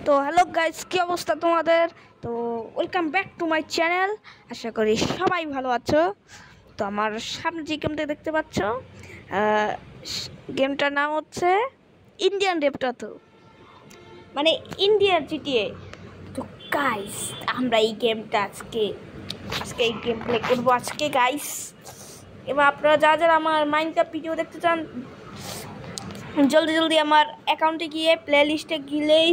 তো hello guys, কি অবস্থা তোমাদের? তো welcome back to my channel. আশা করি সবাই ভালো আছো। তো আমার সামনে যে গেমটা দেখতে পাচ্ছ, গেমটার নাম হচ্ছে ইন্ডিয়ান রেপটা, তো মানে ইন্ডিয়ার জিটিএ। তো গাইস, আমরা এই গেমটা আজকে এই গেম প্লে করবো আজকে গাইস। এবার আপনারা যারা যারা আমার মাইনক্রাফট ভিডিও দেখতে চান, জলদি জলদি আমার অ্যাকাউন্টে গিয়ে প্লে লিস্টে গেলেই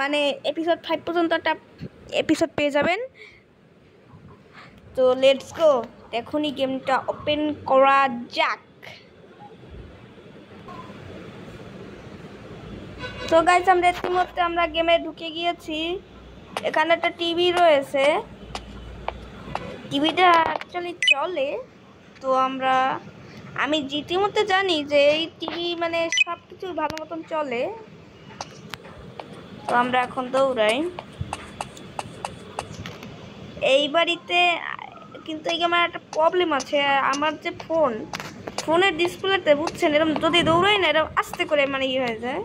মানে এপিসোড 5 পর্যন্ত একটা এপিসোড পেয়ে যাবেন। তো লেটস গো, এখনই গেমটা ওপেন করা যাক। তো গাইস, আমরা ইতিমধ্যে গেমে ঢুকে গিয়েছি। এখানে একটা টিভি রয়েছে, টিভিটা অ্যাকচুয়ালি চলে। তো আমি ইতিমধ্যে জানি যে এই টিভি মানে সব কিছু ভালো মতন চলে। তো আমরা এখন দৌড়াই এই বাড়িতে। কিন্তু এই আমার একটা প্রবলেম আছে, আমার যে ফোনের ডিসপ্লেতে বুঝছেন, এরকম যদি দৌড়াই না, এরকম আস্তে করে মানে ইয়ে হয়ে যায়।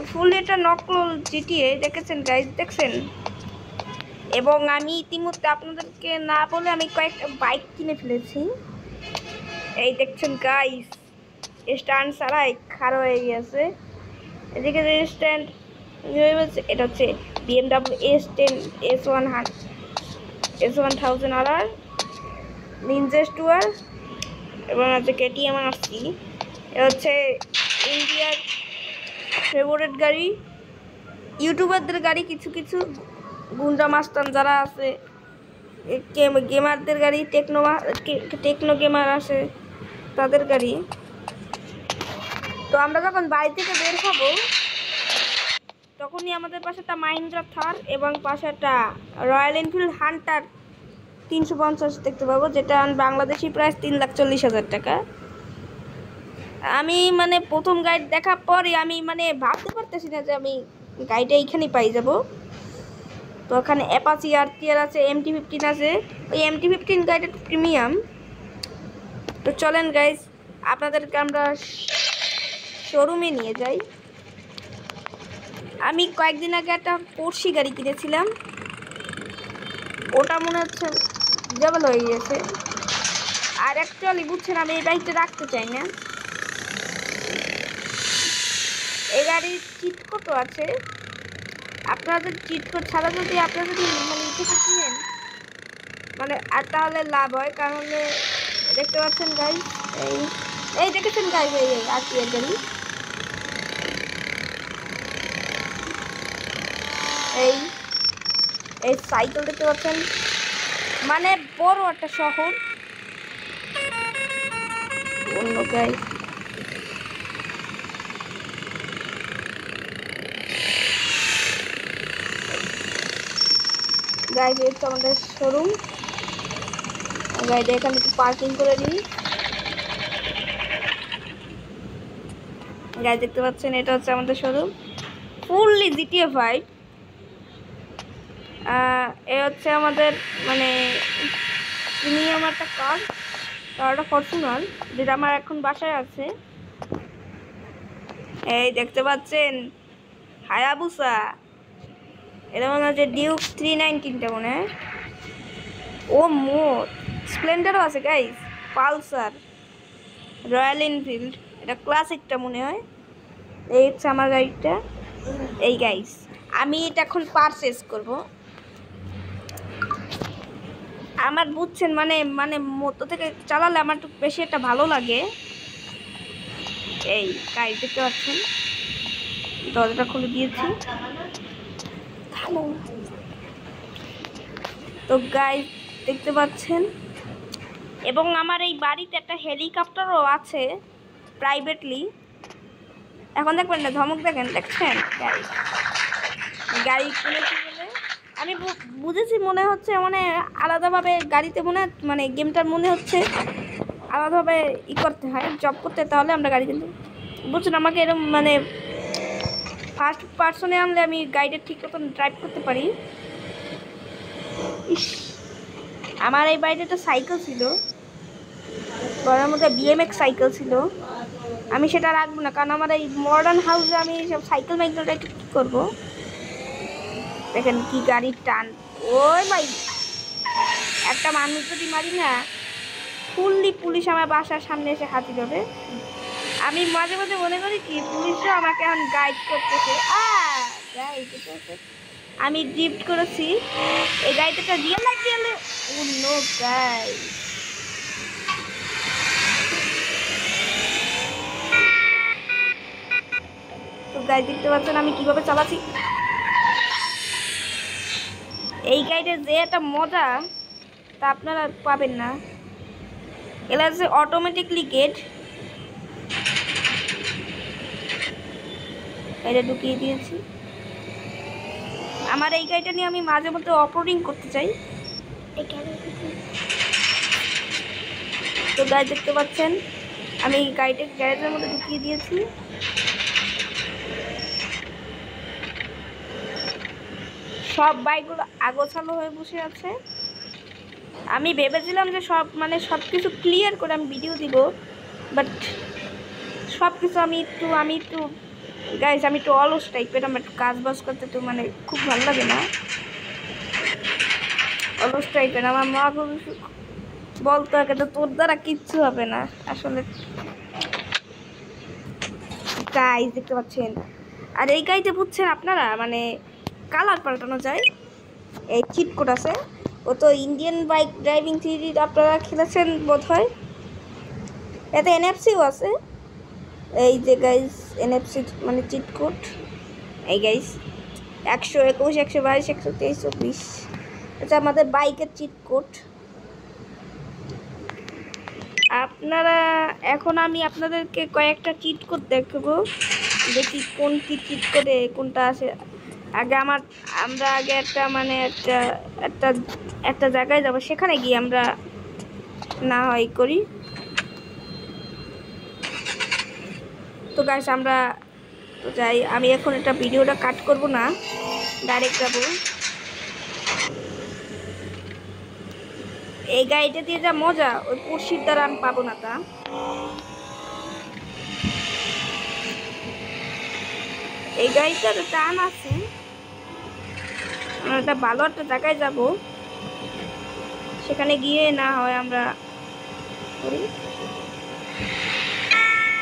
ফুল এটা নকল জিটিএ, দেখেছেন গাইজ, দেখছেন? এবং আমি ইতিমধ্যে আপনাদেরকে না বলে আমি কয়েকটা বাইক কিনে ফেলেছি। এই দেখছেন গাইজ, স্ট্যান্ড ছাড়াই খারাপ হয়ে গিয়েছে। এদিকে স্ট্যান্ড, এটা হচ্ছে BMW S10 S1000RR নিনজা স্টুয়ার, এবং আছে KTM RC। এটা হচ্ছে ইন্ডিয়ার ফেভারিট গাড়ি, ইউটিউবারদের গাড়ি, কিছু কিছু গুন্ডা মাস্তান যারা আছে, গেমারদের গাড়ি, টেকনো গেমার আছে তাদের গাড়ি। তো আমরা যখন বাড়ি থেকে বের হব, তখনই আমাদের পাশে একটা মাহিন্দ্রা থার এবং পাশে একটা রয়্যাল এনফিল্ড হান্টার 350 দেখতে পাবো, যেটা বাংলাদেশি প্রাইস 3,40,000 টাকা। আমি মানে প্রথম গাইড দেখার পরে আমি মানে ভাবতে পারতেছি না যে আমি গাড়িটা এইখানেই পাই যাব। তো ওখানে অ্যাপাচি RTR আছে, MT-15 আছে। ওই MT-15 গাড়িটা একটু প্রিমিয়াম। তো চলেন গাইজ, আপনাদেরকে আমরা শোরুমে নিয়ে যাই। আমি কয়েকদিন আগে একটা পোর্শি গাড়ি কিনেছিলাম, ওটা মনে হচ্ছে জবল হয়ে গেছে। আর অ্যাকচুয়ালি বুঝছেন, আমি এই বাইকটা রাখতে চাই না। এই গাড়ির চিট কোড আছে, আপনাদের চিট কোড ছাড়া যদি আপনারা যদি মানে ইচ্ছে কিনেন মানে, আর তাহলে লাভ হয়। কারণ দেখতে পাচ্ছেন গাইজ, এই দেখেছেন গাইজ, এই RTR গাড়ি, এই সাইকেল দেখতে পাচ্ছেন, মানে বড় একটা শহর। অন্য গাইজ, গাইজ এই তো আমাদের শোরুম। গাড়িটা এখানে একটু পার্কিং করে দিই। গাইজ দেখতে পাচ্ছেন, এটা হচ্ছে আমাদের শোরুম, ফুললি GTA 5। এ হচ্ছে আমাদের মানে প্রিমিয়াম একটা কারটা ফরচুনার, যেটা আমার এখন বাসায় আছে। এই দেখতে পাচ্ছেন হায়াবুসা, এটা মনে হচ্ছে ডিউক 319টা মনে হয়। ও মোট স্প্লেন্ডারও আছে গাইজ, পালসার, রয়্যাল এনফিল্ড, এটা ক্লাসিকটা মনে হয়। এই হচ্ছে আমার গাড়িটা। এই গাইজ, আমি এটা এখন পারচেস করব। আমার বুঝছেন মানে মানে মধ্য থেকে চালালে আমার একটু বেশি একটা ভালো লাগে। এই গাড়ি দেখতে পাচ্ছেন, দরজাটা খুলে দিয়েছি। তো গাইজ দেখতে পাচ্ছেন, এবং আমার এই বাড়িতে একটা হেলিকপ্টারও আছে প্রাইভেটলি। এখন দেখবেন না, ধমক দেখেন, দেখছেন গাড়ি কিনেছি বলে আমি বুঝেছি। মনে হচ্ছে মানে আলাদাভাবে গাড়িতে মানে গেমটার মনে হচ্ছে আলাদাভাবে করতে হয়, জব করতে, তাহলে আমরা গাড়ি কিনতে বুঝছেন। আমাকে এরকম মানে ফার্স্ট পার্সনে আনলে আমি গাড়িটা ঠিক মতন ড্রাইভ করতে পারি। আমার এই বাড়িতে একটা সাইকেল ছিল, ঘরের মধ্যে BMX সাইকেল ছিল। আমি সেটা রাখবো না, কারণ আমার এই মডার্ন হাউসে আমি সব সাইকেলটা একটু কী করবো। দেখেন কি গাড়ির টান। ওই ভাই একটা মানুষ যদি মারি না, ফুললি পুলিশ আমার বাসার সামনে এসে হাজির হবে। আমি মাঝে মাঝে মনে করি কি পুলিশও আমাকে এখন গাইড করতেছে। আমি গিফট করেছি এই গাড়িটা রিয়েল লাইফ রিয়েল অন্য গাই। তো গাড়ি দেখতে পাচ্ছেন আমি কিভাবে চালাচ্ছি। এই গাড়িটার যে একটা মজা তা আপনারা পাবেন না। এলা হচ্ছে অটোমেটিকলি গেট, এটা ঢুকিয়ে দিয়েছি। আমার এই গাড়িটা নিয়ে আমি মাঝে মধ্যে অফরোডিং করতে চাই। তো গাড়ি দেখতে পাচ্ছেন আমি গাড়িটা গ্যারেজের মধ্যে ঢুকিয়ে দিয়েছি। সব বাইকগুলো আগোছালো হয়ে বসে আছে। আমি ভেবেছিলাম যে সব কিছু ক্লিয়ার করে আমি ভিডিও দিব, বাট সব কিছু আমি একটু গাইজ আমি একটু অলস টাইপের। আমার একটু কাজ বাজ করতে তো মানে খুব ভালো লাগে না, অলস টাইপের। আমার মা বলতো একে তো তোর দ্বারা কিচ্ছু হবে না। আসলে গাইজ দেখতে পাচ্ছেন, আর এই গাড়িতে বুঝছেন আপনারা মানে কালার পাল্টানো যায়। এই চিট কোড আছে, ও তো ইন্ডিয়ান বাইক ড্রাইভিং থ্রি আপনারা খেলেছেন বোধ হয়। এতে এনএফসিও আছে। এই যে গাইজ এনএফসি মানে চিট কোড। এই গাইজ 121, 122, 123, 124 আচ্ছা আমাদের বাইকের চিট কোড। আপনারা এখন আমি আপনাদেরকে কয়েকটা চিট কোড দেখাবো, দেখি কোনটি চিট কোডে কোনটা আছে। আগে আমরা আগে একটা জায়গায় যাবো, সেখানে গিয়ে আমরা না হয় করি। তো গাইস আমরা তো যাই। আমি এখন একটা ভিডিওটা কাট করব না, ডাইরেক্ট যাবো। এই গাড়িটা দিয়ে যা মজা ওই পড়শির দ্বারা আমি পাবো না তা। এই গাড়িটার টান আছে। আমরা একটা ভালো একটা জায়গায় যাব, সেখানে গিয়ে না হয় আমরা করি।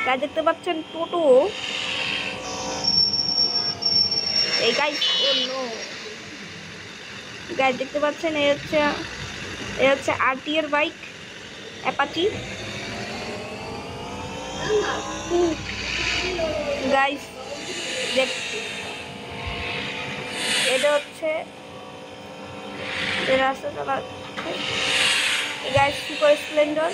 গাড়ি দেখতে পাচ্ছেন টোটো। এই গাড়ি গাড়ি দেখতে পাচ্ছেন এই হচ্ছে আরটি এর বাইক অ্যাপাচি। গাইস এটা হচ্ছে রাস্তা চলা গাইস সুপার স্প্লেন্ডার।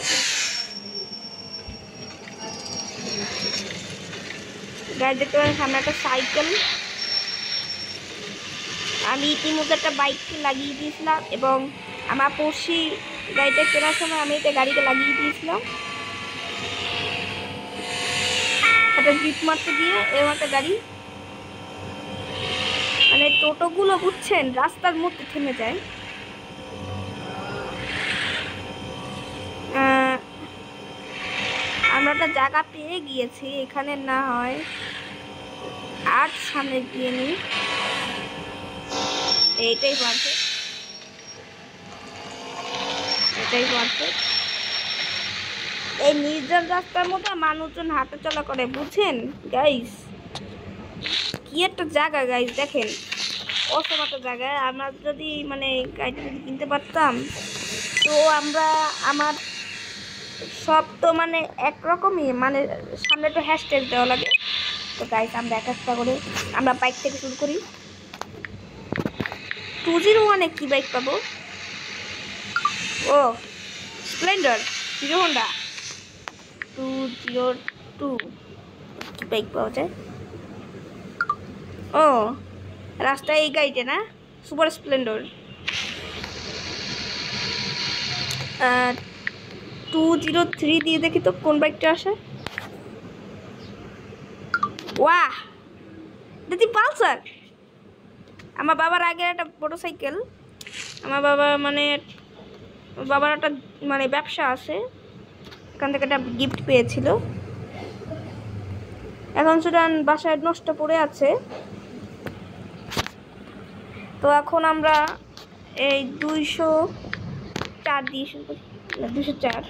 গাইস দেখতে পাচ্ছেন সামনে একটা সাইকেল। আমি ইতিমধ্যে একটা বাইককে লাগিয়ে দিয়েছিলাম এবং আমার পড়শি গাড়িটা কেনার সময় আমি এটা গাড়িকে লাগিয়ে দিয়েছিলাম একটা জিপ মারতে দিয়ে। এরকম একটা গাড়ি মানে টোটোগুলো বুঝছেন রাস্তার মধ্যে থেমে যায়। আমরা একটা জায়গা পেয়ে গিয়েছি, এখানে না হয় আর সামনে গিয়ে নিই। এটাই পারফেক্ট, এটাই পারফেক্ট। এই নির্জন রাস্তার মধ্যে মানুষজন হাঁটা চলা করে বুঝছেন গাইস। কি একটা জায়গা গাইস, দেখেন অসম একটা জায়গায়। আমরা যদি মানে গাড়িটা যদি কিনতে পারতাম তো আমার সব তো মানে একরকমই, মানে সামনে একটু হ্যাশট্যাগ দেওয়া লাগে। তো গাইস আমরা একটা করে আমরা বাইক থেকে শুরু করি। 201 কি বাইক পাবো? ও স্প্লেন্ডার, হিরো হোন্ডা 202 কি বাইক পাওয়া যায়? ও রাস্তায় এই গাড়িটা না, সুপার স্প্লেন্ডার। 203 দিয়ে দেখি তো কোন বাইকটা আসে। ওয়াহ দিদি পালসার। আমার বাবার আগের একটা মোটরসাইকেল। আমার বাবার একটা মানে ব্যবসা আছে, এখান থেকে একটা গিফট পেয়েছিল। এখন সেটা বাসায় নষ্ট পড়ে আছে। তো এখন আমরা এই 204 দিয়ে শুরু করি। 204।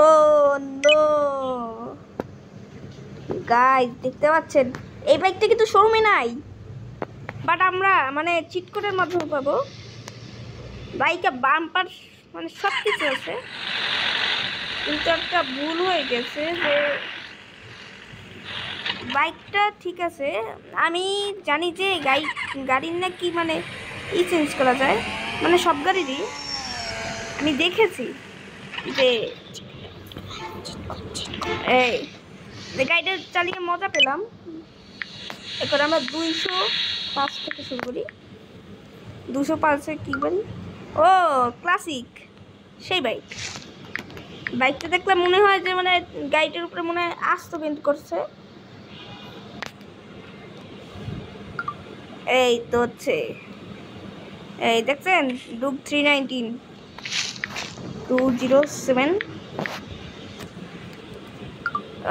ও নো গাইস, দেখতে পাচ্ছেন এই বাইকটা কিন্তু শোরুমে নাই, বাট আমরা মানে চিট কোডের মাধ্যমে পাবো। বাইকে বাম্পার মানে সব কিছু আছে, কিন্তু একটা ভুল হয়ে গেছে যে বাইকটা ঠিক আছে, আমি জানি যে গাড়ির নাকি মানে চেঞ্জ করা যায়, মানে সব গাড়িরই আমি দেখেছি যে এই গাড়িটা চালিয়ে মজা পেলাম। এখন আমরা 205 থেকে শুরু করি। 205-এ কী বলি, ও ক্লাসিক সেই বাইকটা দেখলে মনে হয় যে মানে গাড়িটার উপরে মনে হয় আস্ত পেন্ট করছে। এই তো হচ্ছে, এই দেখছেন ডুক 319 207।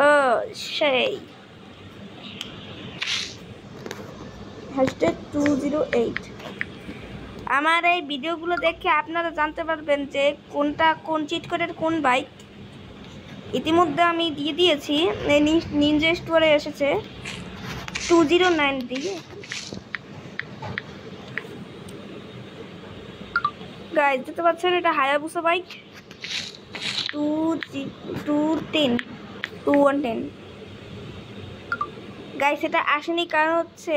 ও সেই #208। আমার এই ভিডিওগুলো দেখে আপনারা জানতে পারবেন যে কোনটা কোন চিট কোডের কোন বাইক। ইতিমধ্যে আমি দিয়ে দিয়েছি, নিনজা স্টোরে এসেছে 209 দিয়ে। গাইস দেখতে পাচ্ছেন এটা হায়াবুসা বাইক 210 গাইস। এটা আসেনি কারণ হচ্ছে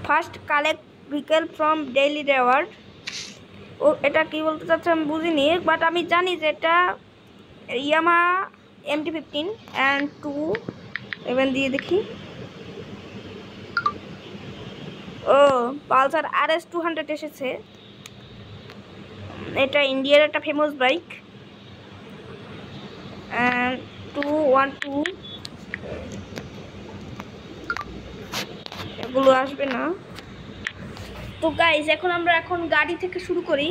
first collect vehicle from daily reward. ও এটা কি বলতে চাচ্ছে আমি বুঝিনি, বাট আমি জানি যে এটা ইয়ামাহা MT-15 অ্যান্ড 2 even দিয়ে দেখি। ও পালসার RS 200 এসেছে। এটা ইন্ডিয়ার একটা ফেমাস বাইক। 212 এগুলো আসবে না। তো গাইজ আমরা এখন গাড়ি থেকে শুরু করি।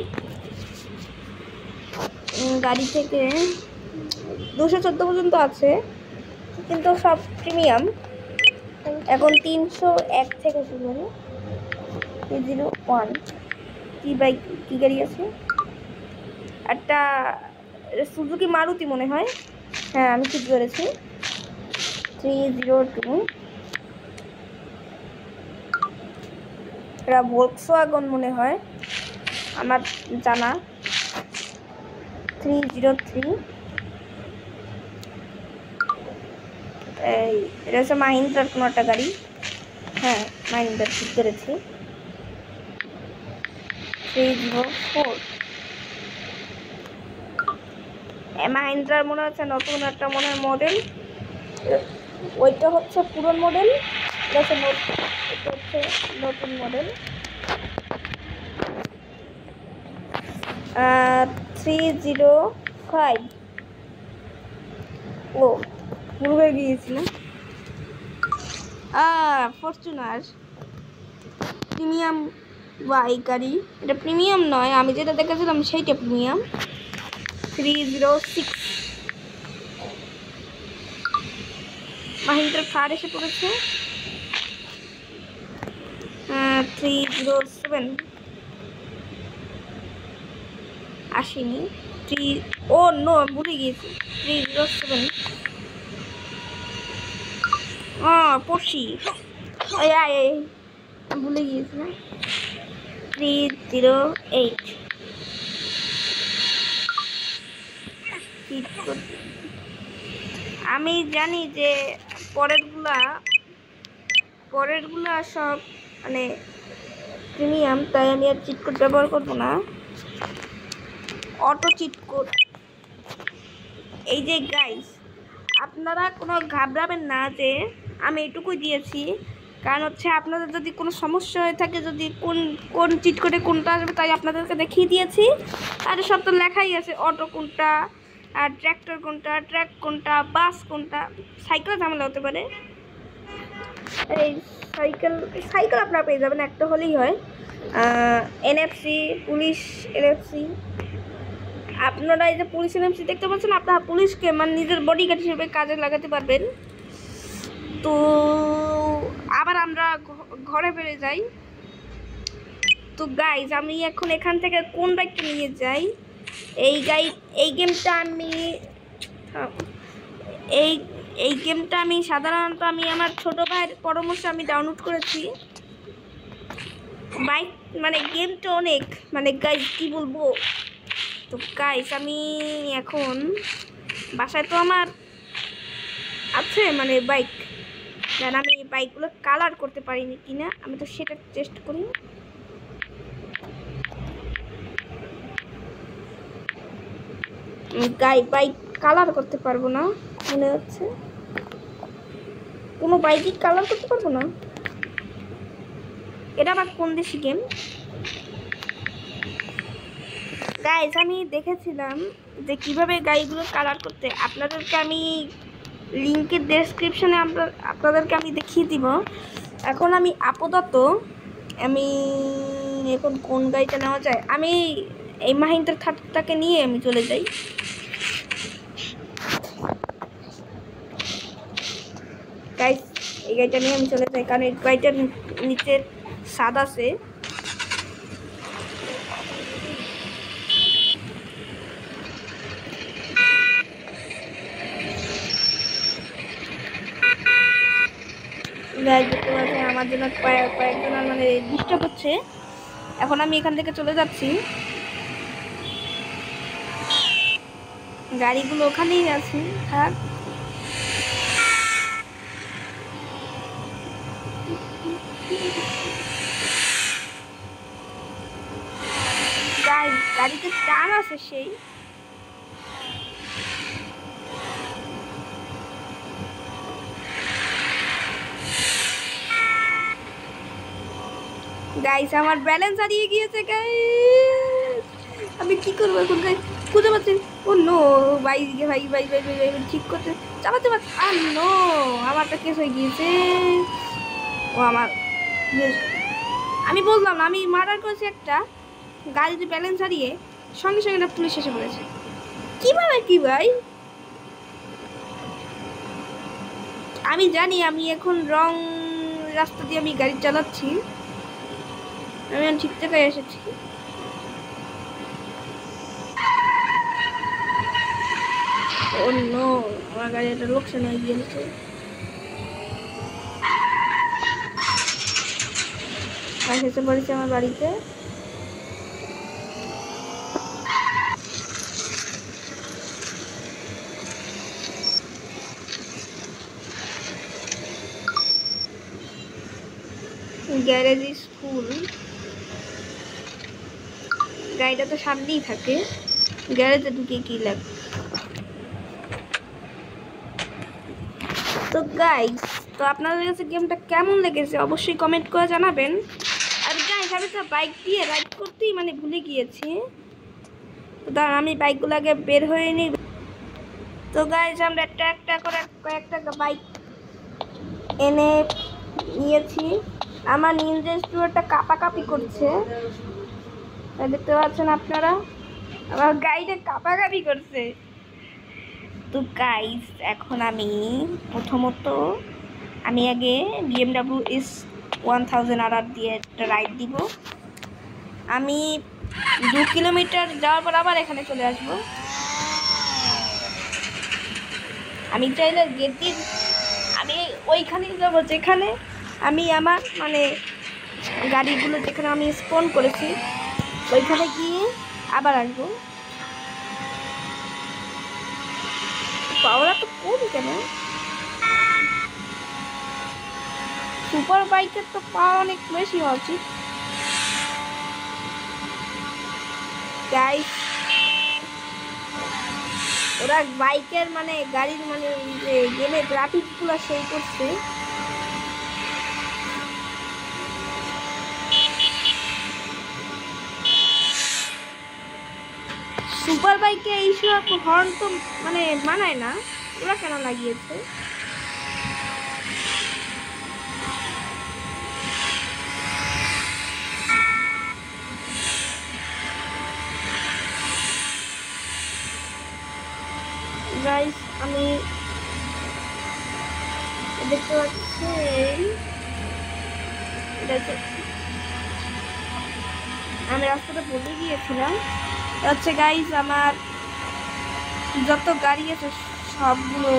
গাড়ি থেকে 214 পর্যন্ত আছে, কিন্তু সব প্রিমিয়াম। এখন 301 থেকে শুরু করি। 301 কি বাইক, কি গাড়ি আছে? একটা সুজুকি মারুতি মনে হয়, হ্যাঁ আমি ঠিক করেছি। 302 এটা ভলক্সওয়াগন মনে হয় আমার জানা। 303 এই এটা হচ্ছে মাহিন্দ্রার কোনো একটা গাড়ি, হ্যাঁ মাহিন্দ্রার ঠিক করেছি। 304 মাহিন্দ্রার মনে হচ্ছে নতুন একটা মনে হয় মডেল, ওইটা হচ্ছে পুরনো মডেল, এটা হচ্ছে নতুন মডেল। 305 ও পুরো হয়ে গিয়েছিল। ফরচুনার প্রিমিয়াম বাইক গাড়ি, এটা প্রিমিয়াম নয়, আমি যেটা দেখেছিলাম সেইটা প্রিমিয়াম। 306 মাহিন্দ্রা থার এসে পড়েছে। 307 আসেনি। ও নো আমি ভুলে গিয়েছি। 307 পড়ছি, ভুলে গিয়েছিলাম। 308 আমি জানি যে পরেরগুলা সব মানে প্রিমিয়াম, তাই আমি আর চিট কোড ব্যবহার করবো না। Auto cheat code. এই যে গাইস আপনারা কোনো ঘাবড়াবেন না যে আমি এটুকুই দিয়েছি, কারণ হচ্ছে আপনাদের যদি কোনো সমস্যা হয়ে থাকে, যদি কোন চিট কোডে কোনটা আসবে, তাই আপনাদেরকে দেখিয়ে দিয়েছি। আর সব তো লেখাই আছে, অটো কোনটা, আর ট্র্যাক্টর কোনটা, ট্র্যাক কোনটা, বাস কোনটা। সাইকেল ঝামেলা হতে পারে, এই সাইকেল আপনারা পেয়ে যাবেন, একটা হলেই হয়। NFC পুলিশ NFC, আপনারা এই যে পুলিশ NFC দেখতে পাচ্ছেন, আপনারা পুলিশকে মানে নিজের বডিগার্ড হিসেবে কাজে লাগাতে পারবেন। তো আবার ঘরে বেরিয়ে যাই। তো গাইজ আমি এখন এখান থেকে কোন বাইকটা নিয়ে যাই? এই গেমটা আমি এই এই গেমটা আমি সাধারণত আমার ছোট ভাইয়ের পরামর্শে আমি ডাউনলোড করেছি। বাইক মানে গেমটা অনেক মানে গাইজ কি বলবো। তো গাইজ আমি এখন বাসায় তো আমার আছে মানে বাইক, কারণ আমি বাইকগুলো কালার করতে পারিনি কিনা, আমি তো সেটা চেষ্টা করি। বাইক কালার করতে পারবো না মনে হচ্ছে, কোনো বাইকই কালার করতে পারবো না। এটা আবার কোন দেশি গেম? গাইজ আমি দেখেছিলাম যে কিভাবে গাড়িগুলো কালার করতে, আপনাদেরকে আমি লিঙ্কের ডেসক্রিপশনে আপনাদেরকে আমি দেখিয়ে দিব। এখন আমি আপাতত আমি এখন কোন গাড়িটা নেওয়া যায়, আমি এই মাহিন্দ্রা থারটাকে নিয়ে আমি চলে যাই। গাইজ এই গাড়িটা নিয়ে আমি চলে যাই, কারণ এই গাড়িটার নিচে স্বাদ আছে। আমার জন্য কয়েকজন মানে ডিস্টার্ব হচ্ছে। এখন আমি এখান থেকে চলে যাচ্ছি, গাড়িগুলো ওখানেই আছে থাক। গাড়িতে টান আছে সেই। গাইস আমার ব্যালেন্স হারিয়ে গিয়েছে গাইস, আমি কি করবো এখন গাইস খুঁজে পাচ্ছি। ও নো ভাই ভাই ভাই ভাই ভাই ঠিক করতে চালাতে পারছি। আর নো আমারটা কেস হয়ে গিয়েছে। ও আমার আমি বললাম না আমি মার্ডার করেছি একটা, গাড়িতে ব্যালেন্স হারিয়ে সঙ্গে সঙ্গে পুলিশ এসে পড়েছে। কিভাবে কি ভাই? আমি জানি আমি এখন রং রাস্তা দিয়ে আমি গাড়ি চালাচ্ছি, আমি ঠিক জায়গায় এসেছি। ও নো আমার গাড়িটা লোকসান হয়ে গিয়েছে। এসে পড়েছে আমার বাড়িতে। গ্যারেজ স্কুল গাড়িটা তো সামনেই থাকে, গ্যারেজে ঢুকে কি লাগবে। তো গাইস তো আপনাদের কাছে গেমটা কেমন লেগেছে অবশ্যই কমেন্ট করে জানাবেন। আর গাইস আমি তো বাইক দিয়ে রাইড করতেই মানে ভুলে গিয়েছি, তো দাঁড়ান আমি বাইকগুলো আগে বের হয়ে নিই। তো গাইস আমরা একটা একটা করে কয়েকটা বাইক এনে নিয়েছি। আমার নিনজা স্টুডিওটা কাঁপাকাঁপি করছে, দেখতে পাচ্ছেন আপনারা, আমার গাড়িটা কাঁপাকাঁপি করছে। তো গাইস এখন আমি প্রথমত আমি আগে BMW S1000RR দিয়ে একটা রাইড দিব। আমি 2 কিলোমিটার যাওয়ার পর আবার এখানে চলে আসব। আমি চাইলে গেট দিয়ে আমি ওইখানেই যাবো যেখানে আমি আমার মানে গাড়িগুলো যেখানে আমি স্পন করেছি ওইখানে গিয়ে আবার আসবো। পাওয়ার তো কম কেন? সুপার বাইকের তো পাওয়ার অনেক বেশি হওয়া উচিত। গাইস ওরা বাইকের মানে গাড়ির মানে যে গেমে গ্রাফিক্সগুলো সেই করছে। সুপার বাইকে এইসব হর্ন তো মানে মানায় না, ওরা কেন লাগিয়েছে? গাইস আমি দেখতে পাচ্ছি আমি রাস্তাটা বলে গিয়েছিলাম হচ্ছে গাইস আমার যত গাড়ি আছে সবগুলো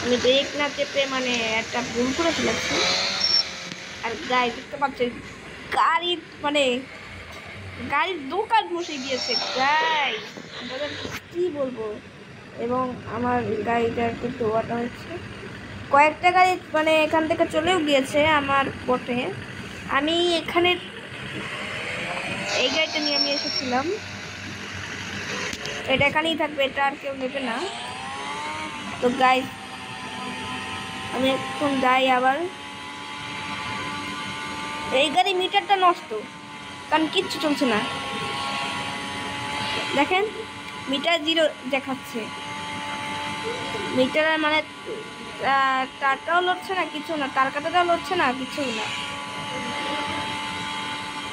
আমি ব্রেক না চেপে মানে একটা ভুল করে ফেলেছি। আর গাড়ি দেখতে পাচ্ছি গাড়ির মানে গাড়ির দোকান বসে গিয়েছে গাইস, কি বলবো। এবং আমার গাড়িটাকে ধোয়াটা হচ্ছে, কয়েকটা গাড়ি মানে এখান থেকে চলেও গিয়েছে আমার পথে। আমি এখানে এই গাড়িটা নিয়ে আমি এসেছিলাম, এটা এখানেই থাকবে, এটা আর কেউ নেবে না। তো গাইস আমি এখন যাই আবার। এই গাড়ি মিটারটা নষ্ট, কারণ কিচ্ছু চলছে না। দেখেন মিটার 0 দেখাচ্ছে, মিটারের মানে তারটাও লড়ছে না, কিছু না, তার কাটাটাও লড়ছে না, কিছু না।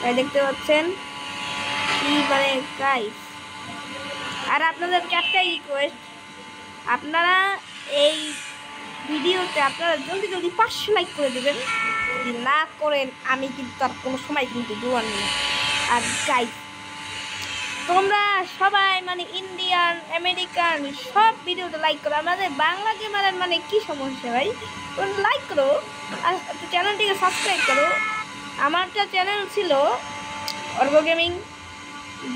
তাই দেখতে পাচ্ছেন কি মানে গাইস। আর আপনাদেরকে একটাই রিকোয়েস্ট, আপনারা এই ভিডিওতে আপনারা জলদি জলদি 500 লাইক করে দেবেন। যদি না করেন আমি কিন্তু আর কোনো সময় কিন্তু দোয়ার নেই। আর গাইস তোমরা সবাই মানে ইন্ডিয়ান আমেরিকান সব ভিডিওতে লাইক করো। আমাদের বাংলা গেমারের মানে কি সমস্যা ভাই, তোমরা লাইক করো আর চ্যানেলটিকে সাবস্ক্রাইব করো। আমারটা চ্যানেল ছিল অর্গ গেমিং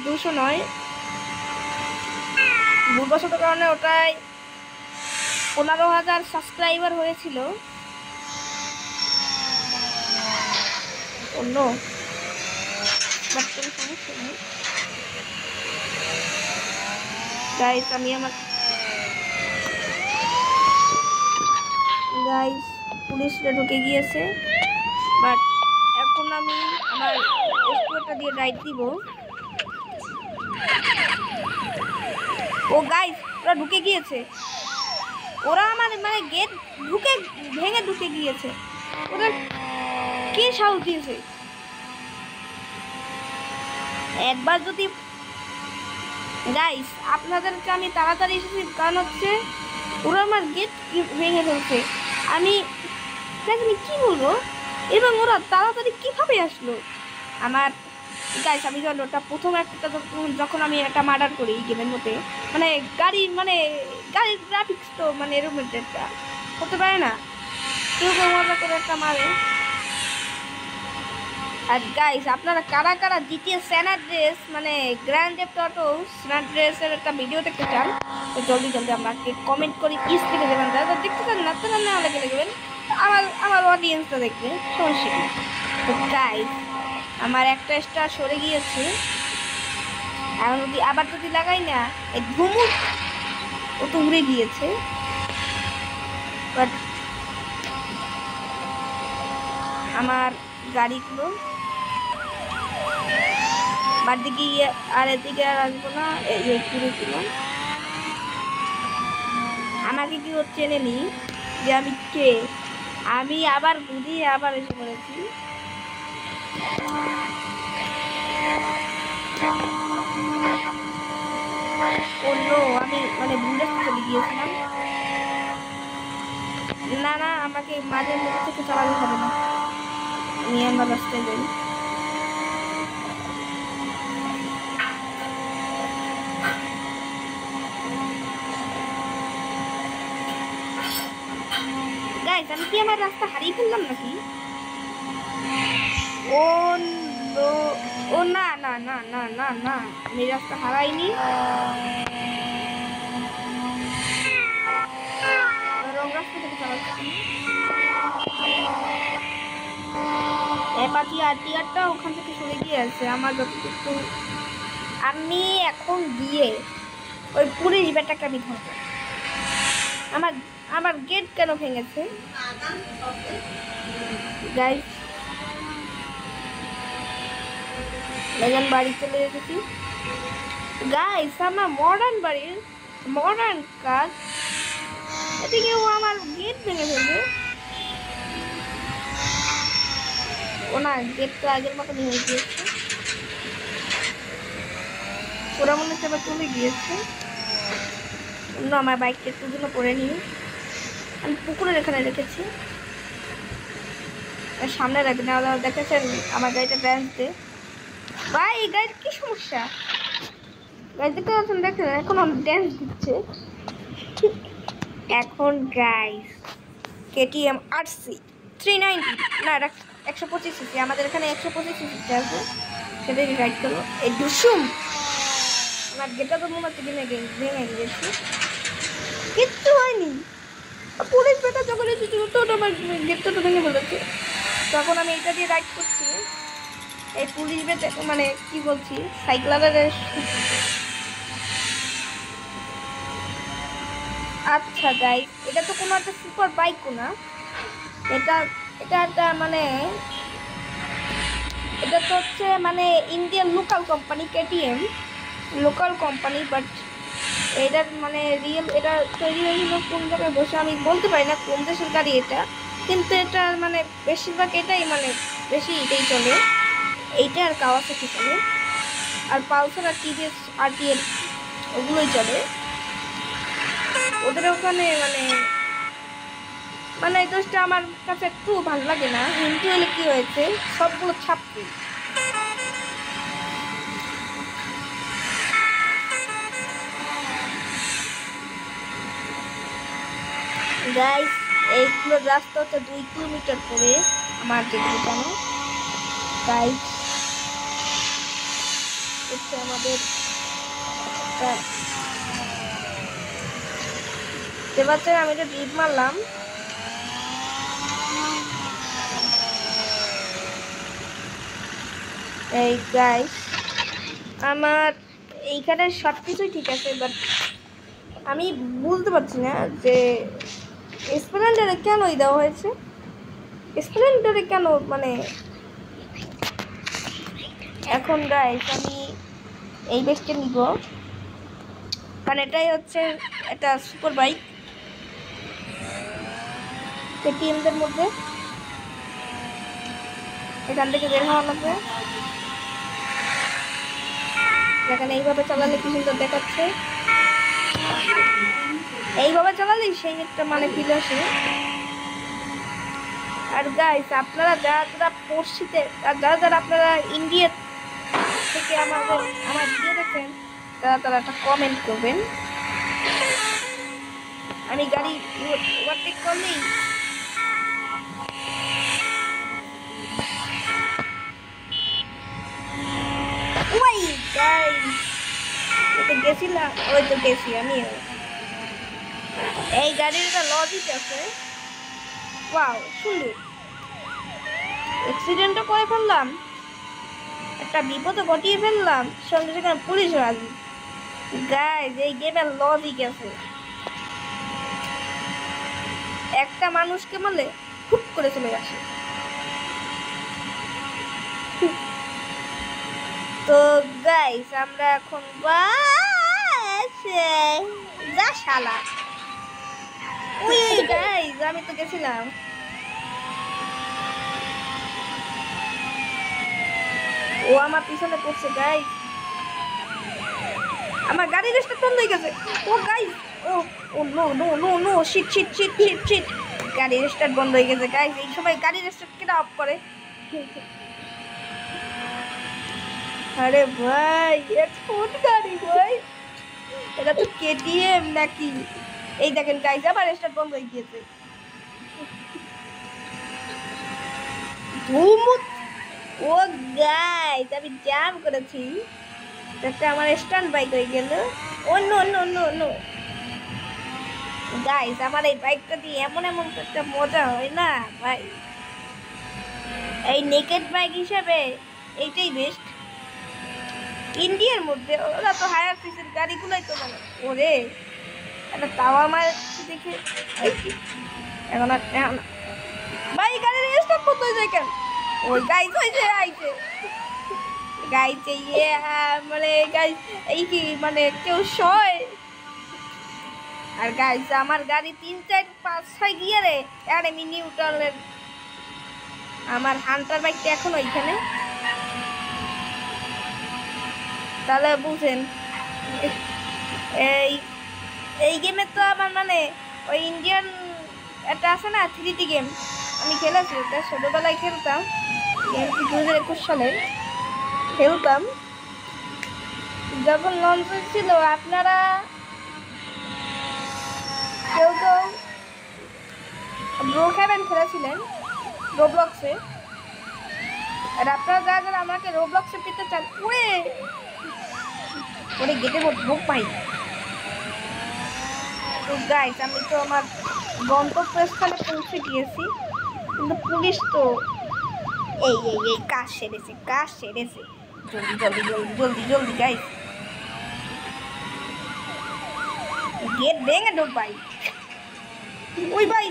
209, ভুলবশত কারণে ওটাই 15,000 সাবস্ক্রাইবার হয়েছিল। অন্য বাট কোনো সমস্যা নেই গাইস। আমি আমার গাইস পুলিশরা ঢুকে গিয়েছে, বাট এখন আমি আমার স্কোরটা দিয়ে রাইড দিব। ও গাইস ওরা ঢুকে গিয়েছে, ওরা আমার মানে গেট ঢুকে ভেঙে ঢুকে গিয়েছে। ওরা কে সাহস দিয়েছে? একবার যদি গাইস আপনাদেরকে আমি তাড়াতাড়ি এসেছি, কারণ হচ্ছে ওরা আমার গেট ভেঙে ফেলছে। আমি কি বলবো, এবং ওরা তাড়াতাড়ি কিভাবে আসলো আমার গাইস। আমি যখন ওটা প্রথম একটা যখন আমি একটা মার্ডার করি গেমের মধ্যে, মানে গাড়ির গ্রাফিক্স তো মানে এরকম একটা হতে পারে না, কেউ কেউ মজা করে একটা মারে। আর গাইস আপনারা কারা কারা জিটিএ স্যান অ্যান্ড্রেস মানে গ্র্যান্ড থেফট অটো স্যান অ্যান্ড্রেসের একটা ভিডিও দেখতে চান, তো জলদি জলদি আমাকে কমেন্ট করে ইস লিখে দেবেন। যারা দেখতে চান না তারা না লেগে লিখবেন, আমার অডিয়েন্সটা দেখবে, সমস্যা নেই। তো গাইস আমার একটা স্টার সরে গিয়েছে, এখন যদি আবার যদি লাগাই না এই ধুমুক ও তো উড়ে গিয়েছে। বাট আমার গাড়িগুলো বার দিকে আর এদিকে আর আসবো না, এই পুরোগুলো আমাকে কি হচ্ছে চেনেনি যে আমি কে। আমি আবার ঘুরিয়ে আবার এসে পড়েছি। অন্য আমি মানে বুলেট চলে গিয়েছিলাম। না না আমাকে মাঝের মধ্যে থেকে চালাতে হবে না, আমি আমার রাস্তায় যাই। গাইস আমি কি আমার রাস্তা হারিয়ে ফেললাম নাকি? ও ও না না না না না না আমি রাস্তা হারাইনি, রং রাস্তা থেকে চালাচ্ছি। অ্যাপাচি আরটিআরটা ওখান থেকে সরে গিয়েছে আমার যতটুকু। আমি এখন গিয়ে ওই পুলিশ ব্যাটাকে আমি ধরবো। আমার গেট কেন ভেঙেছে গাইস? এখন বাড়ি চলে এসেছি গাইস, আমার মডার্ন বাড়ির মডার্ন কাজ, এদিকে ও আমার গেট ভেঙে ফেলবে। ও না গেট তো আগের মতনই হয়ে গিয়েছে, ওরা মনে হচ্ছে আবার চলে গিয়েছে। অন্য আমার বাইকটা একটু জন্য করে নিই। আমি পুকুরের এখানে রেখেছি, সামনে রাখি না। দেখেছেন আমার গাড়িটা ড্যান্স দে ভাই, এই গাড়ির কি সমস্যা? গাড়ি দেখতে পাচ্ছেন, দেখেন এখন ড্যান্স দিচ্ছে। এখন গাইস KTM RC 390, না এটা 125 সিসি, আমাদের এখানে 125 সিসি আছে, সেটাই রাইড করবো। এই দুসুম আমার গেটটা তো মনে হচ্ছে ভেঙে গিয়েছে, কিচ্ছু হয়নি। পুলিশ বেটা যখন এসেছিল তো আমার গেটটা তো ভেঙে ফেলেছে। তখন আমি এটা দিয়ে রাইড করছি, এই পুলিশ বেটা মানে কি বলছি সাইকেলারের। আচ্ছা গাইস, এটা তো কোনো একটা সুপার বাইকও না, এটা এটা একটা মানে এটা তো হচ্ছে মানে Indian local company KTM, local company. But এটার মানে রিয়েল এটা তৈরি হয়েছিল কোন জায়গায় বসে আমি বলতে পারি না কোন দেশের গাড়ি এটা, কিন্তু এটা মানে বেশিরভাগ এটাই মানে বেশি এটাই চলে, এইটা আর কাওয়াসাকি চলে, আর পালসার আর TVS RTM ওগুলোই চলে। ওদের ওখানে মানে মানে এই দোষটা আমার কাছে একটু ভালো লাগে না। হিন্দি হলে কি হয়েছে, সবগুলো ছাপি। গাইস এইগুলো রাস্তা হচ্ছে 2 কিলোমিটার করে আমার যেগুলো কেন গাইস হচ্ছে আমাদের এবার আমি এটা ড্রিপ মারলাম। এই গাইস আমার এইখানে সব কিছুই ঠিক আছে, বাট আমি বুঝতে পারছি না যে স্প্লেন্ডারে কেন দেওয়া হয়েছে, স্প্লেন্ডারে কেন মানে। এখন গাইস আমি এই বাইকটা নিব, কারণ এটাই হচ্ছে একটা সুপার বাইক KTMদের মধ্যে। এখান থেকে বের হওয়া লাগবে, দেখেন এইভাবে চালালে কি সুন্দর দেখাচ্ছে, এইভাবে চালালেই সেই একটা মানে ফিল আসে। আর গাইস আপনারা যারা যারা পড়শিতে আর যারা যারা আপনারা ইন্ডিয়া থেকে আমার ভিডিও দেখেন, তারা তারা একটা কমেন্ট করবেন। আমি গাড়ি ওভারটেক করলেই ওই গাইস গেছিলাম, ওই তো গেছি আমি। এই গাড়ির একটা লজিক আছে, ওয়াও সুন্দর। অ্যাক্সিডেন্টও করে ফেললাম, একটা বিপদও ঘটিয়ে ফেললাম, সঙ্গে সেখানে পুলিশ রাজি। গাইস এই গেমের লজিক আছে, একটা মানুষকে মারলে হুপ করে চলে আসে। তো গাইস আমরা এখন যা শালা ওই গাইস আমি তো গেছিলাম। ও আমার পিছনে পড়ছে গাইস, আমার গাড়ি রেস্টার্ট বন্ধ হয়ে গেছে। Oh guys oh oh no no no no shit shit shit shit shit, গাড়ি রেস্টার্ট বন্ধ হয়ে গেছে গাইস। এই সময় গাড়ি রেস্টার্ট কেন অফ করে? আরে ভাই এটা কোন গাড়ি ভাই, এটা তো KTM নাকি? এই দেখেন গাইস আবার রেস্টার্ট বন্ধ হয়ে গিয়েছে। ও গাইস আমি জ্যাম করেছি, একটা আমার স্ট্যান্ড বাইক হয়ে গেল। Oh no no no no guys আমার এই বাইকটা দিয়ে এমন এমন একটা মজা হয় না ভাই, এই নেকেড বাইক হিসাবে এইটাই বেস্ট ইন্ডিয়ার মধ্যে। ওরা তো হায়ার সিসির গাড়িগুলোই তো মানে ওরে একটা তাওয়া আমার দেখে এখন ভাই গাড়ির স্টপ বন্ধ হয়ে যায় কেন? ওই গাইস হয়েছে আইছে গাইছে ইয়ে মানে গাইস এই কি মানে কেউ শয়। আর গাইস আমার গাড়ি 3 4 5 6 গিয়ারে আর আমি নিউট্রালের, আমার হান্টার বাইকটা এখন ওইখানে, তাহলে বুঝেন এই এই গেমে তো আমার মানে ওই ইন্ডিয়ান একটা আছে না 3D গেম, আমি খেলেছি ওটা, ছোটোবেলায় খেলতাম। গেমটি 2021 সালে খেলতাম যখন লঞ্চ হয়েছিল। আপনারা কেউ কেউ ব্রোকহ্যাভেন খেলেছিলেন রোবলক্সে, আর আপনারা যারা যারা আমাকে রোবলক্সে পেতে চান, ওরে গেটে ভোগ পাই। তো গাইস, আমি তো আমার গন্তব্যস্থলে পৌঁছে গিয়েছি, কিন্তু পুলিশ তো এই এই এই কাজ সেরেছে, কাজ সেরেছে। জলদি জলদি জলদি জলদি জলদি গাইস, গেট ভেঙে ঢোক ভাই। ওই ভাই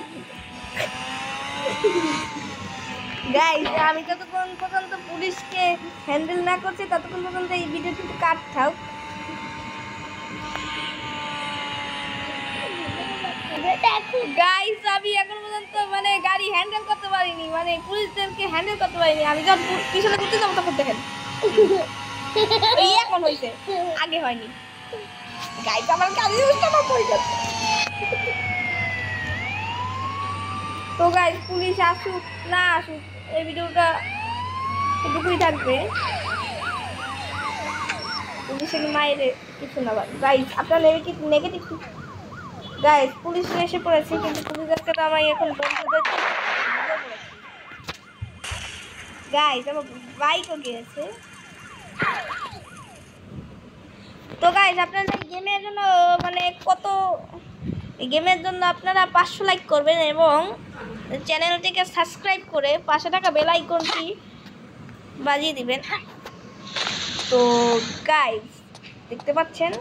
গাইস, আমি যতক্ষণ পর্যন্ত পুলিশকে হ্যান্ডেল না করছি ততক্ষণ পর্যন্ত এই ভিডিওটি কাট থাক। গাইস, আমি এখন পর্যন্ত মানে গাড়ি হ্যান্ডেল করতে পারিনি, মানে পুলিশদেরকে হ্যান্ডেল করতে পারিনি। আমি যখন পিছনে ঘুরতে যাবো তখন দেখেন এই এখন হয়েছে, আগে হয়নি। গাইস, আমার গাড়ি হয়ে যাচ্ছে। তো গাইস, পুলিশ আসুক না আসুক, এই ভিডিওটা এটুকুই থাকবে। পুলিশের মায়ের কিছু না গাইস, আপনার নেগেটিভ গাইস। পুলিশ এসে পড়েছে, কিন্তু পুলিশদেরকে তো আমি এখন বন্ধুদের গাইস, আমার বাইকও গিয়েছে। তো গাইস, আপনারা গেমের জন্য মানে গেমের জন্য আপনারা 500 লাইক করবেন এবং চ্যানেলটিকে সাবস্ক্রাইব করে পাশে থাকা বেল আইকনটি বাজিয়ে দিবেন। তো গাইস, দেখতে পাচ্ছেন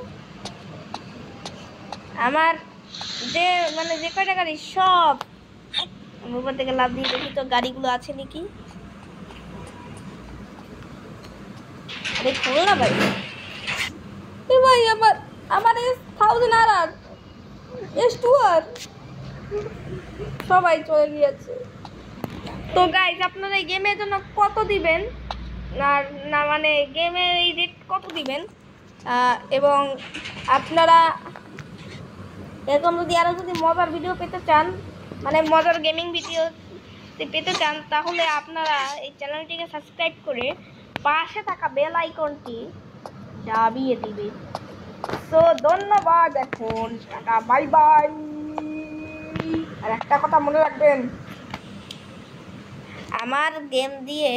আমার যে কয়টা গাড়ি সব উপর থেকে লাভ দিয়ে দেখি তো গাড়িগুলো আছে নাকি। খোল না ভাই, ভাই আমার S1000 S2R সবাই চলে গিয়েছে। তো গাইস, আপনারা এই গেমের জন্য কত দিবেন না মানে গেমের এই রেট কত দিবেন, এবং আপনারা এরকম যদি মজার ভিডিও পেতে চান, মানে মজার গেমিং ভিডিও পেতে চান, তাহলে আপনারা এই চ্যানেলটিকে সাবস্ক্রাইব করে পাশে থাকা বেল আইকনটি দাবিয়ে দিবেন। তো ধন্যবাদ, এখন টাটা, বাই বাই। আর একটা কথা মনে রাখবেন, আমার গেম দিয়ে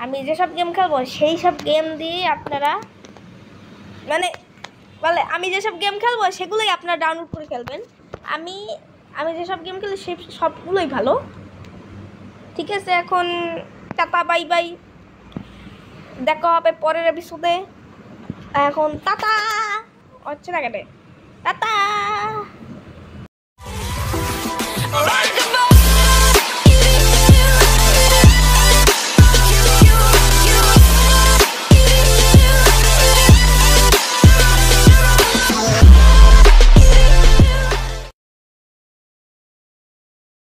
আমি যেসব গেম খেলবো সেই সব গেম দিয়ে আপনারা মানে আমি যেসব গেম খেলবো সেগুলোই আপনারা ডাউনলোড করে খেলবেন। আমি যেসব গেম খেলি সে সবগুলোই ভালো, ঠিক আছে? এখন টাটা, বাই বাই, দেখা হবে পরের এপিসোডে। এখন টাটা হচ্ছে না কেটে, টাটা।